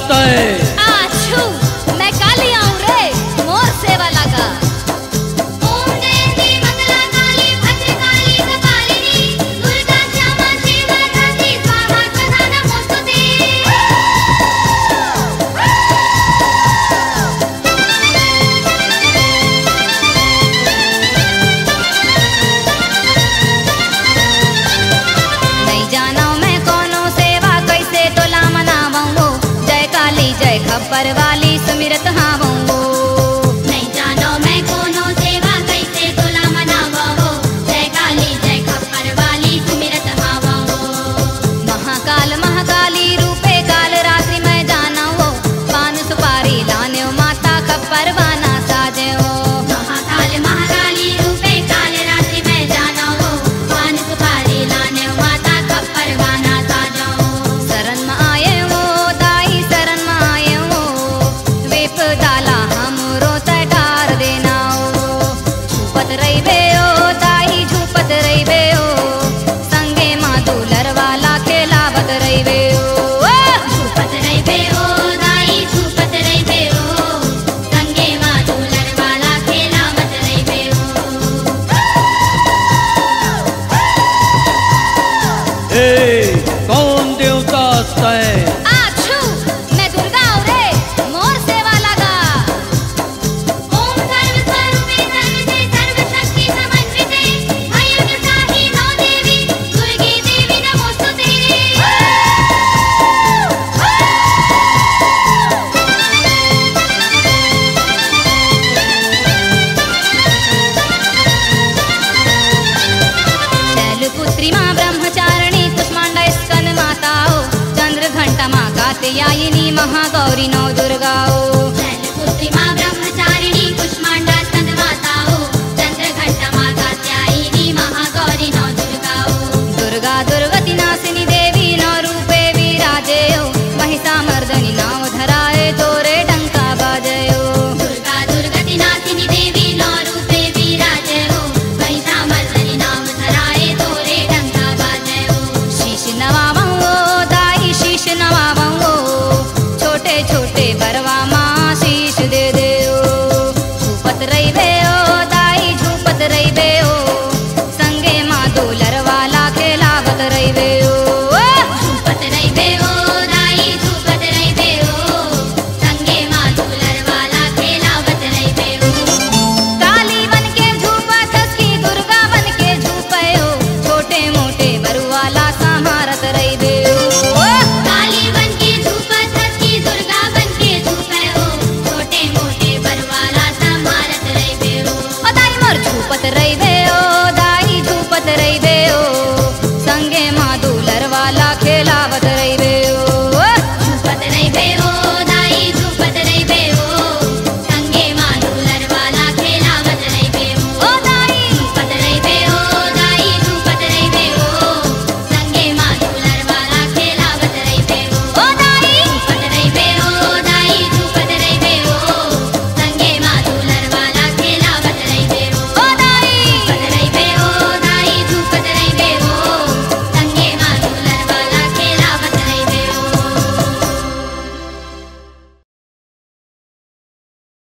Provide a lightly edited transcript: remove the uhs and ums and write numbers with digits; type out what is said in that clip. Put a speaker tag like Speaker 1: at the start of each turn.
Speaker 1: तय।
Speaker 2: आछू मैं काली आऊं रे मोर सेवा लगा।
Speaker 3: ओम जयंती मंगला काली भद्रकाली कपालिनी दुर्गा श्यामा शिवा धात्री स्वाहा सदा नमोस्तुते।
Speaker 2: नहीं जानो मैं कोनो सेवा कैसे तोला मनावूं, जय काली जय खप्पर वाली सुमिरत हावूं।
Speaker 3: नहीं जानो मैं कोनो सेवा कैसे तोला मनावो, जय काली जय खप्पर वाली सुमिरत हावो।
Speaker 2: महाकाल महाकाली रूपे काल रात्रि मैं जाना हो, पान सुपारी लाने माता खप्पर वाना साजे हो।
Speaker 3: महाकाल महाकाली रूपे काल रात्रि में जाना हो, पान सुपारी लाने माता खप्पर वाना साजो।
Speaker 2: शरण में आए हो दाई शरण में आए हो, वेप डाला हमरो तटार देना हो। झूपत रही बे ओ दाई झूपत रही बे ओ, संगे माँ दूलर वाला खेलावत रही बे ओ।
Speaker 3: झूपत रही बे ओ दाई झूपत रही बे ओ, संगे माँ दूलर वाला खेलावत रही बे ओ।
Speaker 1: ए कौन देवता तय।
Speaker 2: आछू मैं दुर्गा हूँ रे मोर सेवा लगा।
Speaker 3: ओम सर्व स्वरूपे सर्वते सर्वशक्ति समन्विते अयुतसाहि नौ देवी दुर्गे देवी नमोस्तुते।
Speaker 2: शैलपुत्री माँ ब्रह्मचारिणी कुष्मांडा स्कंद माता हो, चंद्र घंटा माँ कात्यायनी महागौरी नौ दुर्गा हो।
Speaker 3: शैलपुत्री माँ ब्रह्मचारिणी